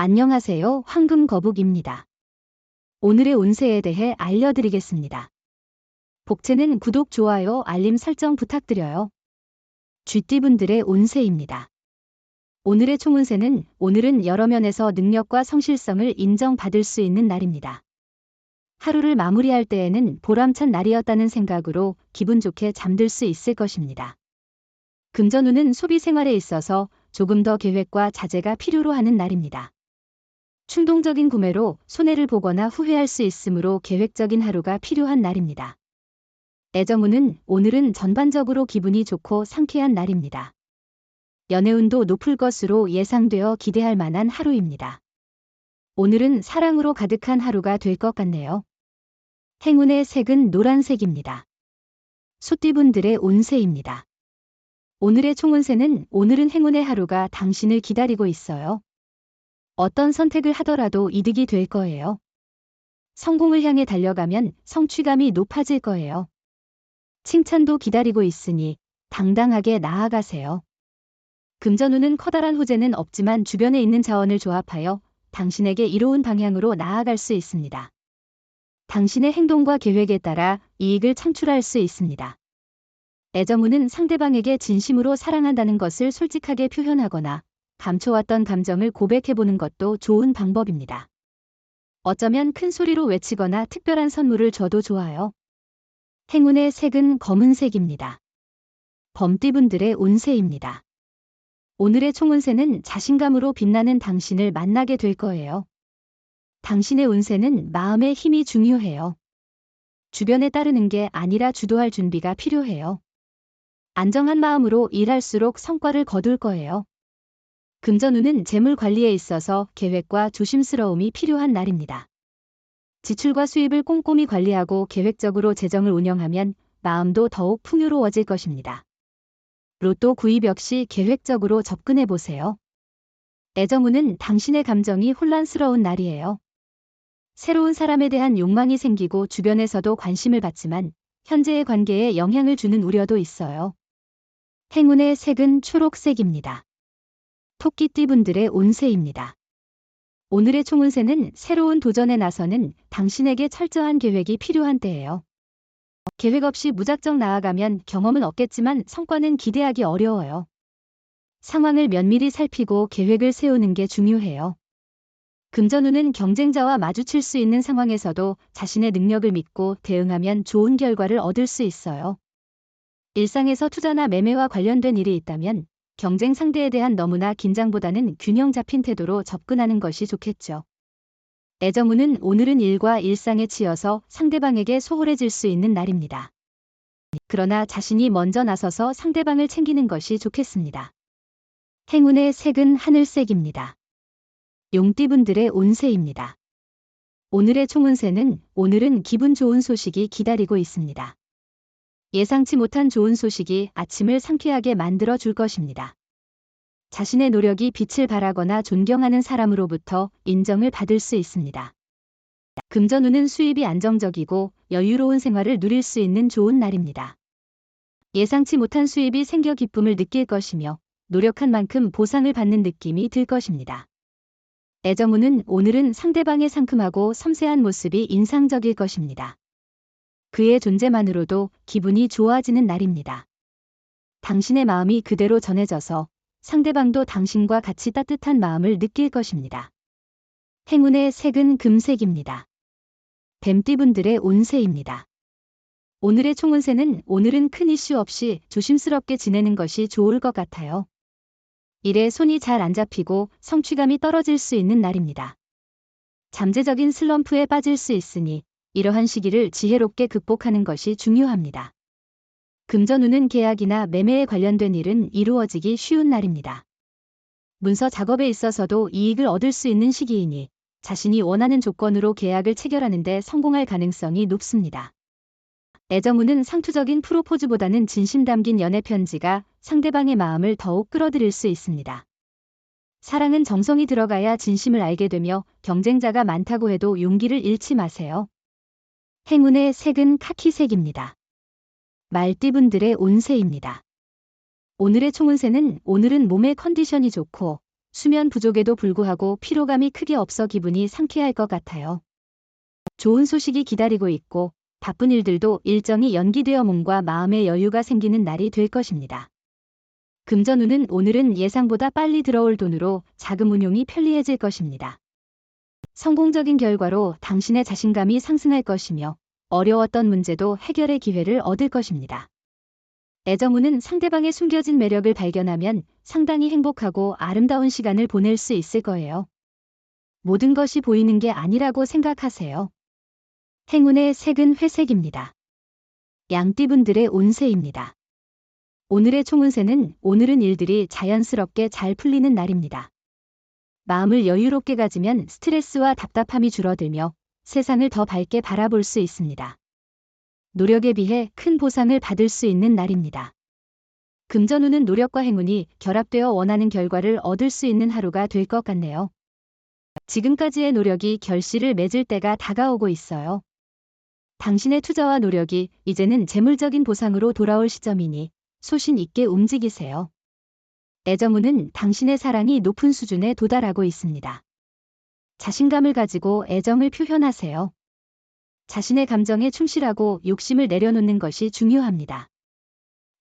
안녕하세요. 황금거북입니다. 오늘의 운세에 대해 알려드리겠습니다. 복채는 구독, 좋아요, 알림 설정 부탁드려요. 쥐띠분들의 운세입니다. 오늘의 총운세는 오늘은 여러 면에서 능력과 성실성을 인정받을 수 있는 날입니다. 하루를 마무리할 때에는 보람찬 날이었다는 생각으로 기분 좋게 잠들 수 있을 것입니다. 금전운은 소비 생활에 있어서 조금 더 계획과 자제가 필요로 하는 날입니다. 충동적인 구매로 손해를 보거나 후회할 수 있으므로 계획적인 하루가 필요한 날입니다. 애정운은 오늘은 전반적으로 기분이 좋고 상쾌한 날입니다. 연애운도 높을 것으로 예상되어 기대할 만한 하루입니다. 오늘은 사랑으로 가득한 하루가 될 것 같네요. 행운의 색은 노란색입니다. 소띠분들의 운세입니다. 오늘의 총운세는 오늘은 행운의 하루가 당신을 기다리고 있어요. 어떤 선택을 하더라도 이득이 될 거예요. 성공을 향해 달려가면 성취감이 높아질 거예요. 칭찬도 기다리고 있으니 당당하게 나아가세요. 금전운은 커다란 호재는 없지만 주변에 있는 자원을 조합하여 당신에게 이로운 방향으로 나아갈 수 있습니다. 당신의 행동과 계획에 따라 이익을 창출할 수 있습니다. 애정운은 상대방에게 진심으로 사랑한다는 것을 솔직하게 표현하거나 감춰왔던 감정을 고백해보는 것도 좋은 방법입니다. 어쩌면 큰 소리로 외치거나 특별한 선물을 줘도 좋아요. 행운의 색은 검은색입니다. 범띠분들의 운세입니다. 오늘의 총운세는 자신감으로 빛나는 당신을 만나게 될 거예요. 당신의 운세는 마음의 힘이 중요해요. 주변에 따르는 게 아니라 주도할 준비가 필요해요. 안정한 마음으로 일할수록 성과를 거둘 거예요. 금전운은 재물 관리에 있어서 계획과 조심스러움이 필요한 날입니다. 지출과 수입을 꼼꼼히 관리하고 계획적으로 재정을 운영하면 마음도 더욱 풍요로워질 것입니다. 로또 구입 역시 계획적으로 접근해 보세요. 애정운은 당신의 감정이 혼란스러운 날이에요. 새로운 사람에 대한 욕망이 생기고 주변에서도 관심을 받지만 현재의 관계에 영향을 주는 우려도 있어요. 행운의 색은 초록색입니다. 토끼띠분들의 운세입니다. 오늘의 총운세는 새로운 도전에 나서는 당신에게 철저한 계획이 필요한 때예요. 계획 없이 무작정 나아가면 경험은 얻겠지만 성과는 기대하기 어려워요. 상황을 면밀히 살피고 계획을 세우는 게 중요해요. 금전운은 경쟁자와 마주칠 수 있는 상황에서도 자신의 능력을 믿고 대응하면 좋은 결과를 얻을 수 있어요. 일상에서 투자나 매매와 관련된 일이 있다면 경쟁 상대에 대한 너무나 긴장보다는 균형 잡힌 태도로 접근하는 것이 좋겠죠. 애정운은 오늘은 일과 일상에 치여서 상대방에게 소홀해질 수 있는 날입니다. 그러나 자신이 먼저 나서서 상대방을 챙기는 것이 좋겠습니다. 행운의 색은 하늘색입니다. 용띠분들의 운세입니다. 오늘의 총운세는 오늘은 기분 좋은 소식이 기다리고 있습니다. 예상치 못한 좋은 소식이 아침을 상쾌하게 만들어 줄 것입니다. 자신의 노력이 빛을 발하거나 존경하는 사람으로부터 인정을 받을 수 있습니다. 금전운은 수입이 안정적이고 여유로운 생활을 누릴 수 있는 좋은 날입니다. 예상치 못한 수입이 생겨 기쁨을 느낄 것이며 노력한 만큼 보상을 받는 느낌이 들 것입니다. 애정운은 오늘은 상대방의 상큼하고 섬세한 모습이 인상적일 것입니다. 그의 존재만으로도 기분이 좋아지는 날입니다. 당신의 마음이 그대로 전해져서 상대방도 당신과 같이 따뜻한 마음을 느낄 것입니다. 행운의 색은 금색입니다. 뱀띠분들의 운세입니다. 오늘의 총운세는 오늘은 큰 이슈 없이 조심스럽게 지내는 것이 좋을 것 같아요. 일에 손이 잘 안 잡히고 성취감이 떨어질 수 있는 날입니다. 잠재적인 슬럼프에 빠질 수 있으니 이러한 시기를 지혜롭게 극복하는 것이 중요합니다. 금전운은 계약이나 매매에 관련된 일은 이루어지기 쉬운 날입니다. 문서 작업에 있어서도 이익을 얻을 수 있는 시기이니 자신이 원하는 조건으로 계약을 체결하는 데 성공할 가능성이 높습니다. 애정운은 상투적인 프로포즈보다는 진심 담긴 연애 편지가 상대방의 마음을 더욱 끌어들일 수 있습니다. 사랑은 정성이 들어가야 진심을 알게 되며 경쟁자가 많다고 해도 용기를 잃지 마세요. 행운의 색은 카키색입니다. 말띠분들의 운세입니다. 오늘의 총운세는 오늘은 몸의 컨디션이 좋고 수면 부족에도 불구하고 피로감이 크게 없어 기분이 상쾌할 것 같아요. 좋은 소식이 기다리고 있고 바쁜 일들도 일정이 연기되어 몸과 마음의 여유가 생기는 날이 될 것입니다. 금전운은 오늘은 예상보다 빨리 들어올 돈으로 자금 운용이 편리해질 것입니다. 성공적인 결과로 당신의 자신감이 상승할 것이며 어려웠던 문제도 해결의 기회를 얻을 것입니다. 애정운은 상대방의 숨겨진 매력을 발견하면 상당히 행복하고 아름다운 시간을 보낼 수 있을 거예요. 모든 것이 보이는 게 아니라고 생각하세요. 행운의 색은 회색입니다. 양띠분들의 운세입니다. 오늘의 총운세는 오늘은 일들이 자연스럽게 잘 풀리는 날입니다. 마음을 여유롭게 가지면 스트레스와 답답함이 줄어들며 세상을 더 밝게 바라볼 수 있습니다. 노력에 비해 큰 보상을 받을 수 있는 날입니다. 금전운은 노력과 행운이 결합되어 원하는 결과를 얻을 수 있는 하루가 될 것 같네요. 지금까지의 노력이 결실을 맺을 때가 다가오고 있어요. 당신의 투자와 노력이 이제는 재물적인 보상으로 돌아올 시점이니 소신 있게 움직이세요. 애정운은 당신의 사랑이 높은 수준에 도달하고 있습니다. 자신감을 가지고 애정을 표현하세요. 자신의 감정에 충실하고 욕심을 내려놓는 것이 중요합니다.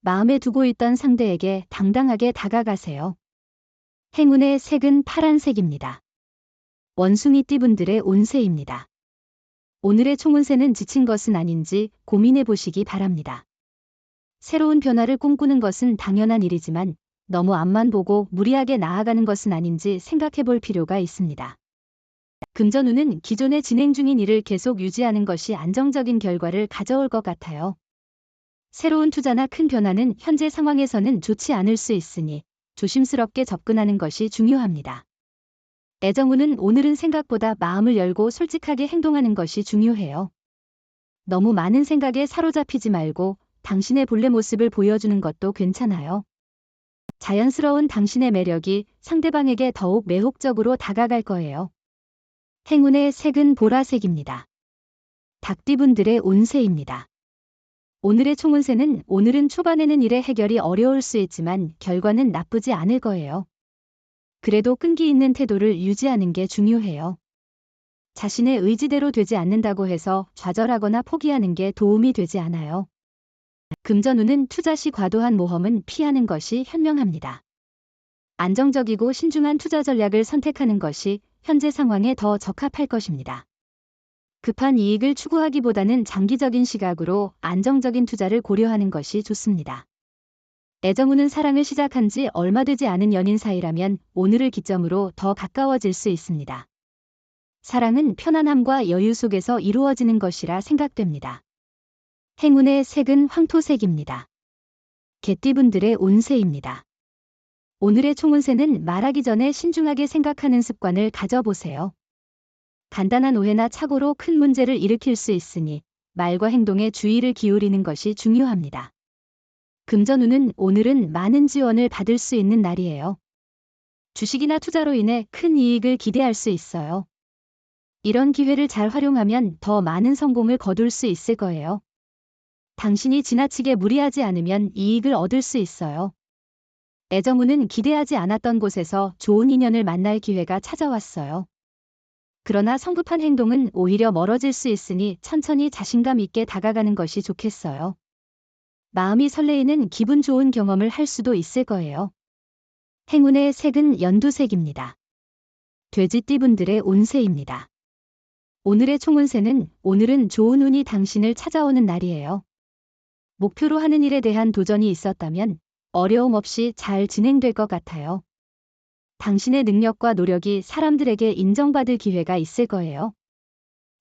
마음에 두고 있던 상대에게 당당하게 다가가세요. 행운의 색은 파란색입니다. 원숭이띠분들의 운세입니다. 오늘의 총운세는 지친 것은 아닌지 고민해 보시기 바랍니다. 새로운 변화를 꿈꾸는 것은 당연한 일이지만 너무 앞만 보고 무리하게 나아가는 것은 아닌지 생각해 볼 필요가 있습니다. 금전운은 기존에 진행 중인 일을 계속 유지하는 것이 안정적인 결과를 가져올 것 같아요. 새로운 투자나 큰 변화는 현재 상황에서는 좋지 않을 수 있으니 조심스럽게 접근하는 것이 중요합니다. 애정운은 오늘은 생각보다 마음을 열고 솔직하게 행동하는 것이 중요해요. 너무 많은 생각에 사로잡히지 말고 당신의 본래 모습을 보여주는 것도 괜찮아요. 자연스러운 당신의 매력이 상대방에게 더욱 매혹적으로 다가갈 거예요. 행운의 색은 보라색입니다. 닭띠분들의 운세입니다. 오늘의 총운세는 오늘은 초반에는 일의 해결이 어려울 수 있지만 결과는 나쁘지 않을 거예요. 그래도 끈기 있는 태도를 유지하는 게 중요해요. 자신의 의지대로 되지 않는다고 해서 좌절하거나 포기하는 게 도움이 되지 않아요. 금전운은 투자 시 과도한 모험은 피하는 것이 현명합니다. 안정적이고 신중한 투자 전략을 선택하는 것이 현재 상황에 더 적합할 것입니다. 급한 이익을 추구하기보다는 장기적인 시각으로 안정적인 투자를 고려하는 것이 좋습니다. 애정운은 사랑을 시작한 지 얼마 되지 않은 연인 사이라면 오늘을 기점으로 더 가까워질 수 있습니다. 사랑은 편안함과 여유 속에서 이루어지는 것이라 생각됩니다. 행운의 색은 황토색입니다. 개띠분들의 운세입니다. 오늘의 총운세는 말하기 전에 신중하게 생각하는 습관을 가져보세요. 간단한 오해나 착오로 큰 문제를 일으킬 수 있으니 말과 행동에 주의를 기울이는 것이 중요합니다. 금전운은 오늘은 많은 지원을 받을 수 있는 날이에요. 주식이나 투자로 인해 큰 이익을 기대할 수 있어요. 이런 기회를 잘 활용하면 더 많은 성공을 거둘 수 있을 거예요. 당신이 지나치게 무리하지 않으면 이익을 얻을 수 있어요. 애정운은 기대하지 않았던 곳에서 좋은 인연을 만날 기회가 찾아왔어요. 그러나 성급한 행동은 오히려 멀어질 수 있으니 천천히 자신감 있게 다가가는 것이 좋겠어요. 마음이 설레이는 기분 좋은 경험을 할 수도 있을 거예요. 행운의 색은 연두색입니다. 돼지띠분들의 운세입니다. 오늘의 총운세는 오늘은 좋은 운이 당신을 찾아오는 날이에요. 목표로 하는 일에 대한 도전이 있었다면 어려움 없이 잘 진행될 것 같아요. 당신의 능력과 노력이 사람들에게 인정받을 기회가 있을 거예요.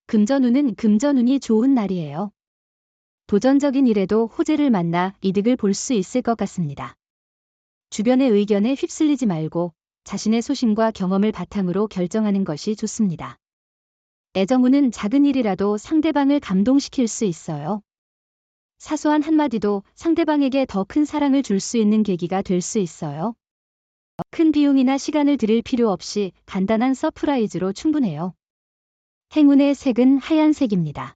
금전운은 금전운이 좋은 날이에요. 도전적인 일에도 호재를 만나 이득을 볼 수 있을 것 같습니다. 주변의 의견에 휩쓸리지 말고 자신의 소신과 경험을 바탕으로 결정하는 것이 좋습니다. 애정운은 작은 일이라도 상대방을 감동시킬 수 있어요. 사소한 한마디도 상대방에게 더 큰 사랑을 줄 수 있는 계기가 될 수 있어요. 큰 비용이나 시간을 들일 필요 없이 간단한 서프라이즈로 충분해요. 행운의 색은 하얀색입니다.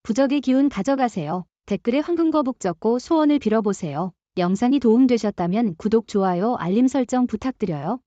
부적의 기운 가져가세요. 댓글에 황금거북 적고 소원을 빌어보세요. 영상이 도움되셨다면 구독, 좋아요, 알림 설정 부탁드려요.